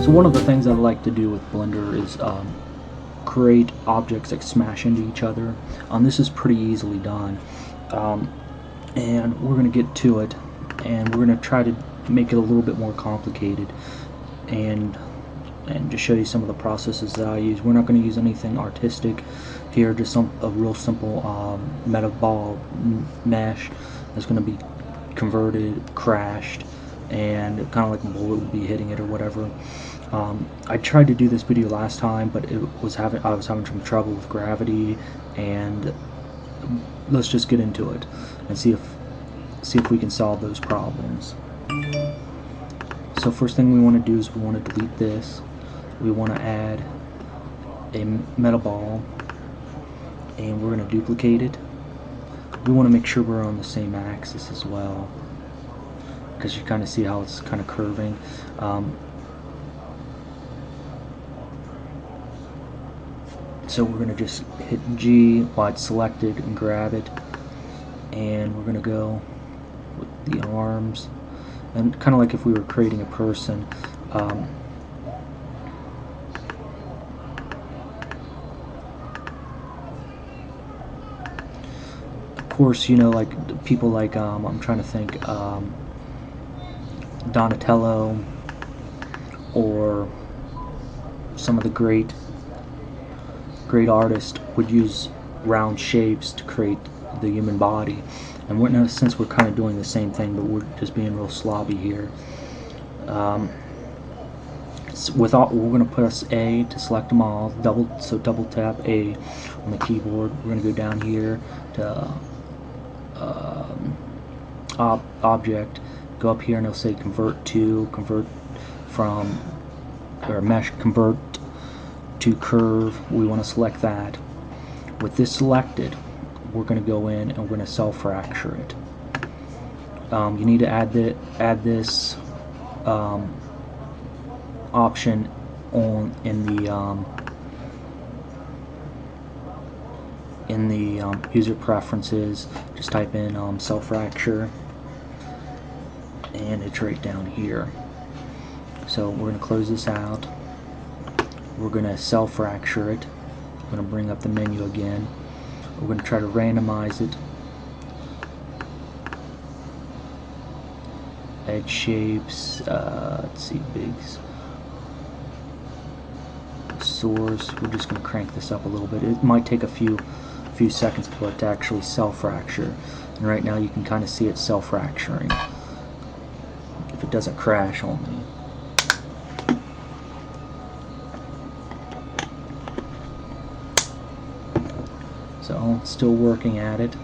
So one of the things I like to do with Blender is create objects that smash into each other. This is pretty easily done, um, and we're going to get to it, and we're going to try to make it a little bit more complicated, and just show you some of the processes that I use. We're not going to use anything artistic here, just a real simple meta ball mesh that's going to be converted, crashed, and kind of like a bullet would be hitting it or whatever. I tried to do this video last time, but I was having some trouble with gravity, and let's just get into it and see if we can solve those problems. So first thing we want to do is we want to delete this. We want to add a meta ball, and we're going to duplicate it. We want to make sure we're on the same axis as well, because you kind of see how it's kind of curving. So we're going to just hit G while it's selected and grab it, and we're going to go with the arms, and kind of like if we were creating a person. Of course, you know, like people like I'm trying to think, Donatello, or some of the great artists would use round shapes to create the human body, and we're now, since we're kind of doing the same thing, but we're just being real sloppy here. We're going to press A to select them all. Double tap A on the keyboard. We're going to go down here to object. Go up here and it'll say convert from, or mesh convert to curve. We want to select that. With this selected, we're going to go in and we're going to cell fracture it. You need to add this option on in the user preferences. Just type in cell fracture, and it's right down here. So we're going to close this out. We're going to cell fracture it. I'm going to bring up the menu again. We're going to try to randomize it. Edge shapes, let's see, bigs, source. We're just going to crank this up a little bit. It might take a few seconds for it to actually cell fracture, and right now you can kind of see it cell fracturing if it doesn't crash on me. So still working at it.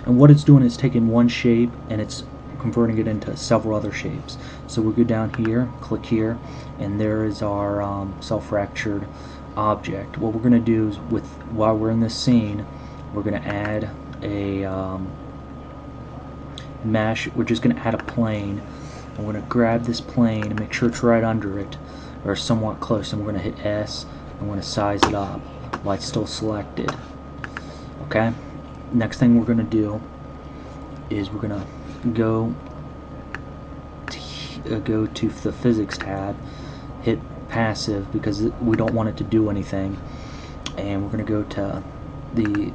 And what it's doing is taking one shape and it's converting it into several other shapes. So we'll go down here, click here, and there is our cell-fractured object. What we're going to do is, while we're in this scene, we're going to add a mesh. We're just going to add a plane. I'm going to grab this plane and make sure it's right under it, or somewhat close, and we're going to hit S. I'm going to size it up while it's still selected. Okay? Next thing we're going to do is we're going to go to the physics tab, hit passive because we don't want it to do anything, and we're going to go to the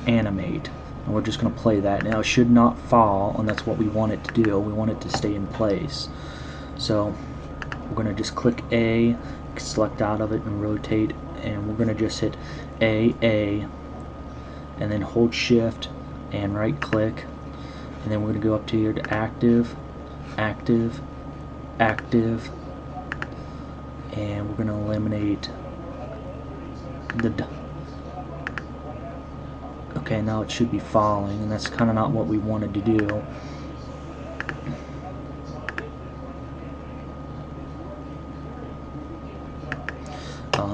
animate, and we're just going to play that. Now it should not fall, and that's what we want it to do. We want it to stay in place. So we're going to just click A, select out of it and rotate, and we're going to just hit A, and then hold shift and right click, and then we're going to go up to here to active, and we're going to eliminate the okay, now it should be falling, and that's kind of not what we wanted to do.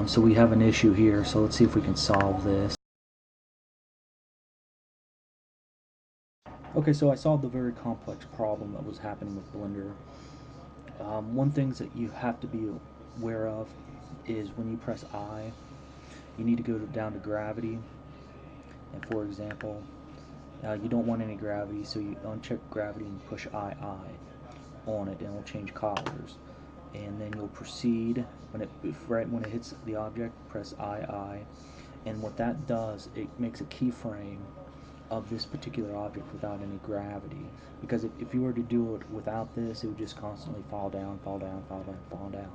So we have an issue here, so let's see if we can solve this. Okay, so I solved a very complex problem that was happening with Blender. One thing that you have to be aware of is when you press I, you need to go down to gravity, and for example, You don't want any gravity, so you uncheck gravity and push II on it, and it will change colors. And then you'll proceed right when it hits the object, press II, and what that does, it makes a keyframe of this particular object without any gravity. Because if you were to do it without this, it would just constantly fall down, fall down, fall down, fall down.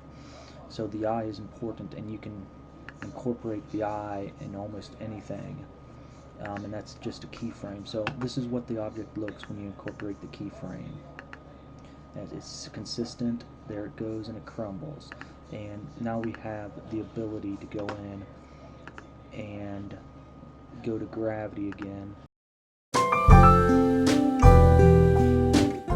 So the eye is important, and you can incorporate the eye in almost anything. And that's just a keyframe. So this is what the object looks when you incorporate the keyframe. As it's consistent, there it goes, and it crumbles. And now we have the ability to go in and go to gravity again.